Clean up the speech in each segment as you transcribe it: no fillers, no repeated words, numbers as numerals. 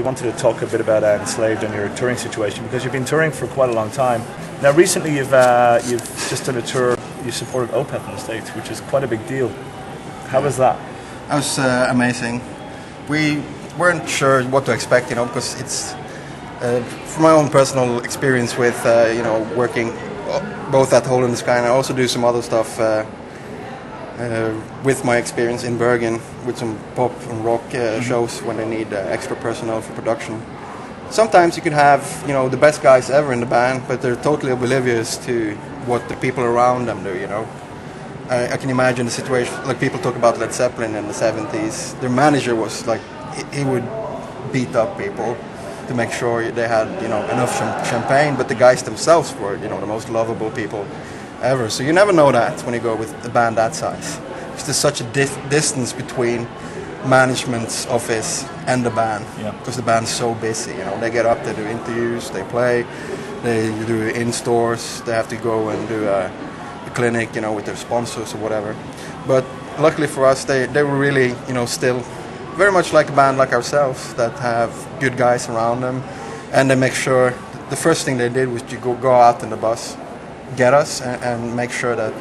we wanted to talk a bit about Enslaved and your touring situation, because you've been touring for quite a long time. Now, recently you've just done a tour. You supported Opeth in the States, which is quite a big deal. How was that? That was amazing. We weren't sure what to expect, because it's from my own personal experience with working both at Hole in the Sky, and I also do some other stuff with my experience in Bergen with some pop and rock shows when they need extra personnel for production. Sometimes you can have the best guys ever in the band, but they're totally oblivious to what the people around them do. I can imagine the situation, like people talk about Led Zeppelin in the 70s. Their manager was like, he would beat up people to make sure they had enough champagne, but the guys themselves were the most lovable people ever. So you never know that when you go with a band that size. Because there's such a distance between management's office and the band, because the band's so busy. They get up, they do interviews, they play, they do in-stores, they have to go and do a clinic, with their sponsors or whatever. But luckily for us, they were really, still very much like a band like ourselves that have good guys around them, and they make sure. The first thing they did was to go out in the bus, get us, and make sure that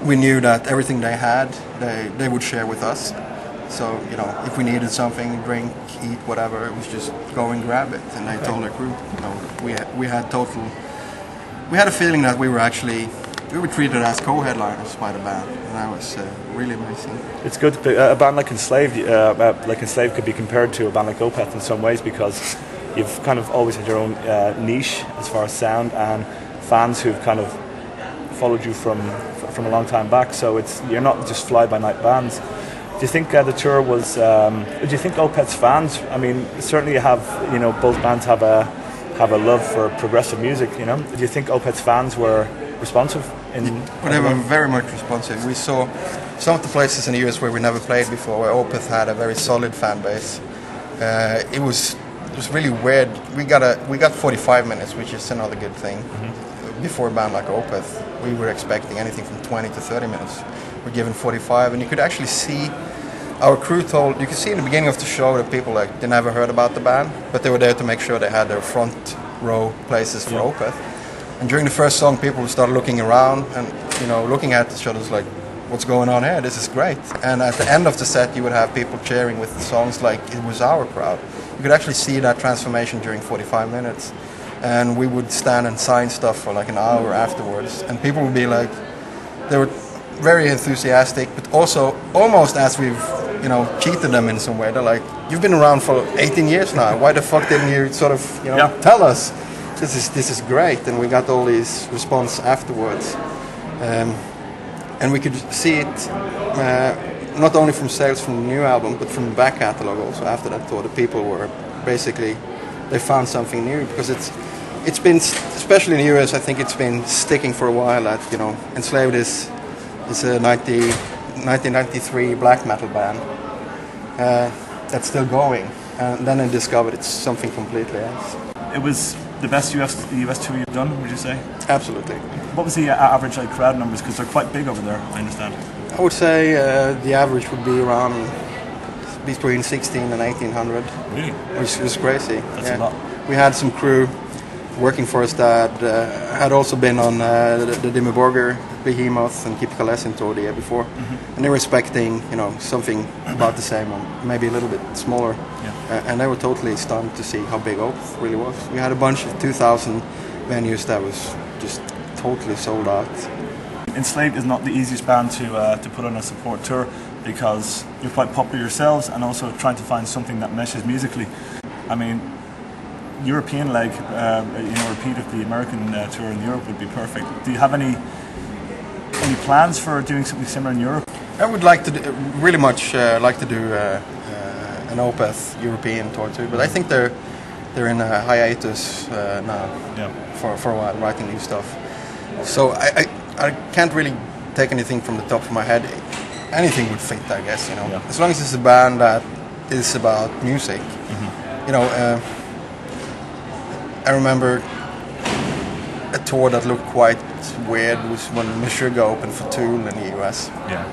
we knew that everything they had, they would share with us. So if we needed something, drink, eat, whatever, it was just go and grab it. And they told our crew, we had a feeling that we were treated as co-headliners by the band, and that was really amazing. It's good. A band like Enslaved, could be compared to a band like Opeth in some ways, because you've kind of always had your own niche as far as sound, and fans who've kind of followed you from a long time back. So you're not just fly-by-night bands. Do you think the tour was? Do you think Opeth's fans? I mean, certainly you have. Both bands have a love for progressive music. Do you think Opeth's fans were responsive? They were very much responsive. We saw some of the places in the US where we never played before, where Opeth had a very solid fan base. It was really weird. We got 45 minutes, which is another good thing. Mm-hmm. Before a band like Opeth, we were expecting anything from 20 to 30 minutes. We're given 45, and you could actually see. Our crew you could see in the beginning of the show that people they never heard about the band, but they were there to make sure they had their front row places for Opeth. And during the first song, people would start looking around and looking at each other like, what's going on here? This is great. And at the end of the set, you would have people cheering with the songs like it was our crowd. You could actually see that transformation during 45 minutes. And we would stand and sign stuff for like an hour afterwards, and people would be like, they were very enthusiastic, but also almost as we've cheated them in some way. They're like, you've been around for 18 years now, why the fuck didn't you sort of tell us this is great? And we got all these response afterwards, and we could see it not only from sales from the new album, but from the back catalogue also. After that tour, the people were basically, they found something new, because it's been, especially in the US, I think it's been sticking for a while that Enslaved is a 1993 black metal band that's still going, and then I discovered it's something completely else. It was the best US tour you've done, would you say? Absolutely. What was the average crowd numbers? Because they're quite big over there, I understand. I would say the average would be around between 16 and 1800. Really? Which was crazy. That's a lot. We had some crew working for us that had also been on the Dimmu Borgir, Behemoth, and Keep Kalessin tour the year before, and they were expecting something about the same, or maybe a little bit smaller, and they were totally stunned to see how big Opeth really was. We had a bunch of 2,000 venues that was just totally sold out. Enslaved is not the easiest band to put on a support tour, because you're quite popular yourselves, and also trying to find something that meshes musically. I mean, European leg, repeat of the American tour in Europe would be perfect. Do you have any plans for doing something similar in Europe? I would like to really much like to do an Opeth European tour too, but I think they're in a hiatus now for a while, writing new stuff. So I can't really take anything from the top of my head. Anything would fit, I guess. As long as it's a band that is about music. I remember a tour that looked quite weird was when Meshuggah opened for Tool in the US. Yeah.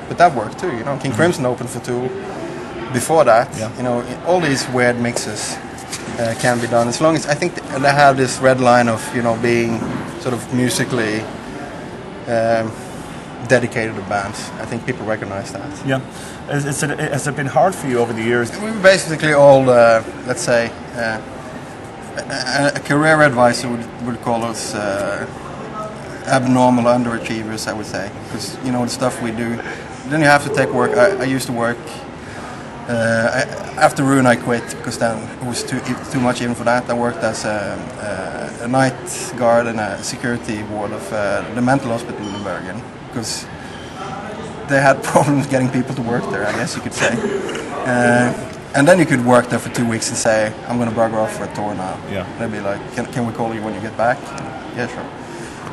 But that worked too, King Crimson opened for Tool. before that, Yeah. you know, all these weird mixes can be done as long as I think they have this red line of, you know, being sort of musically dedicated to bands. I think people recognize that. Yeah. Has it been hard for you over the years? We basically all, let's say, a career advisor would call us abnormal underachievers, I would say, because, you know, the stuff we do. Then you have to take work. I used to work. After Ruin, I quit because then it was too much even for that. I worked as a night guard and a security ward of the mental hospital in Bergen because they had problems getting people to work there, I guess you could say. And then you could work there for 2 weeks and say, I'm going to bugger off for a tour now. Yeah. They'd be like, can we call you when you get back? Yeah, sure.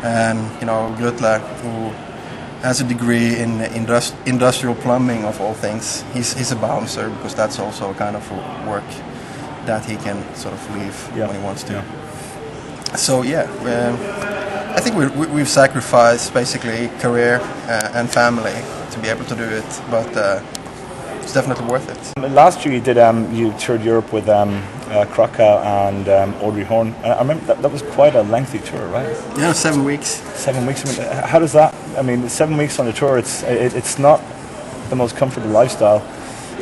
And, you know, Grutle, who has a degree in industrial plumbing of all things, he's a bouncer because that's also a kind of work that he can sort of leave when he wants to. Yeah. So, yeah, I think we've sacrificed basically career and family to be able to do it, but it's definitely worth it. Last year you toured Europe with Krakow and Audrey Horn. I remember that was quite a lengthy tour, right? Yeah, 7 weeks. 7 weeks. I mean, how does that? I mean, 7 weeks on the tour. It's not the most comfortable lifestyle.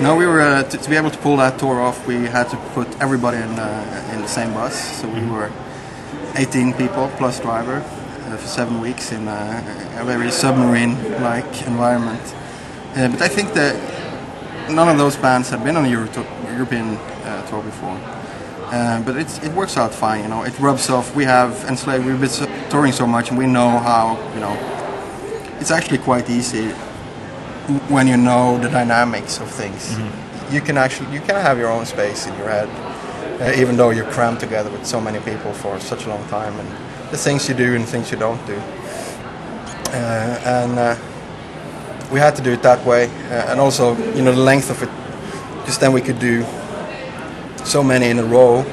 No, we were to be able to pull that tour off. We had to put everybody in the same bus. So we were 18 people plus driver for 7 weeks in a very submarine-like environment. But I think that none of those bands had been on a European tour before. But it works out fine, you know. It rubs off. We have Enslaved. We've been touring so much, and we know how, you know. It's actually quite easy when you know the dynamics of things. Mm-hmm. You can have your own space in your head, even though you're crammed together with so many people for such a long time, and the things you do and things you don't do. We had to do it that way, and also, you know, the length of it, because then we could do so many in a row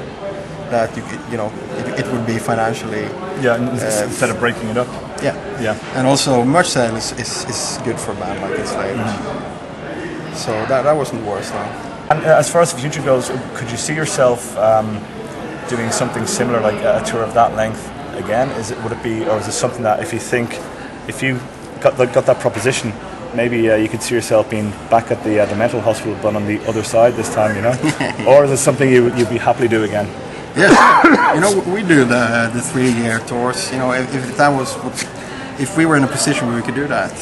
that it would be financially. Yeah, instead of breaking it up. Yeah, yeah, and also merch sale is good for a band like Enslaved. Mm-hmm. So that wasn't worse now. And as far as the future goes, could you see yourself doing something similar, like a tour of that length again? Would it be, or is it something that if you got that proposition, maybe you could see yourself being back at the mental hospital, but on the other side this time, you know? Or is it something you'd be happy to do again? Yes, you know, we do the 3-year tours. You know, if we were in a position where we could do that,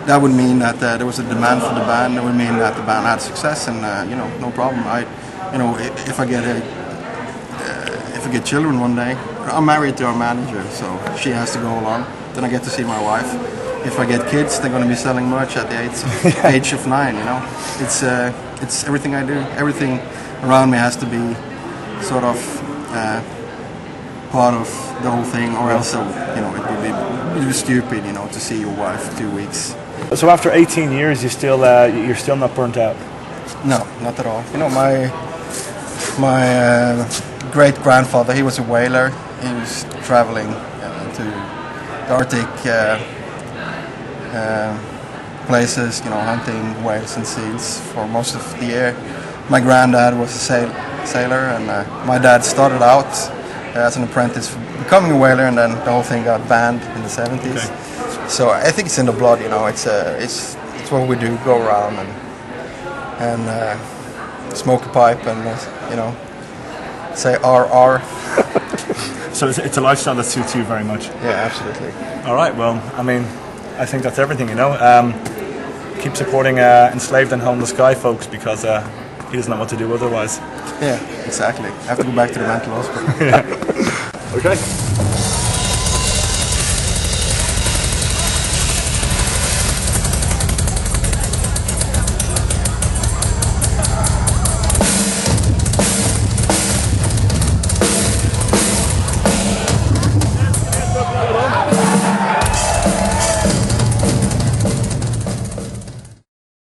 that would mean that there was a demand for the band. That would mean that the band had success, and you know, no problem. If I get children one day, I'm married to our manager, so she has to go along. Then I get to see my wife. If I get kids, they're going to be selling merch at the age of 9. You know, it's everything I do. Everything around me has to be sort of part of the whole thing, or else, you know, it would be stupid, you know, to see your wife for 2 weeks. So after 18 years, you're still not burnt out? No, not at all. You know, my great grandfather, he was a whaler. He was traveling to the Arctic places, you know, hunting whales and seals for most of the year. My granddad was a sailor, and my dad started out as an apprentice becoming a whaler, and then the whole thing got banned in the 70s. Okay. So I think it's in the blood, you know. It's what we do: go around and smoke a pipe, and you know, say RR. So it's a lifestyle that suits you very much. Yeah, absolutely. All right. Well, I mean, I think that's everything, you know. Keep supporting Enslaved and Homeless Guy, folks, because he doesn't know what to do otherwise. Yeah, exactly. I have to go back to the mental hospital. Yeah. Okay.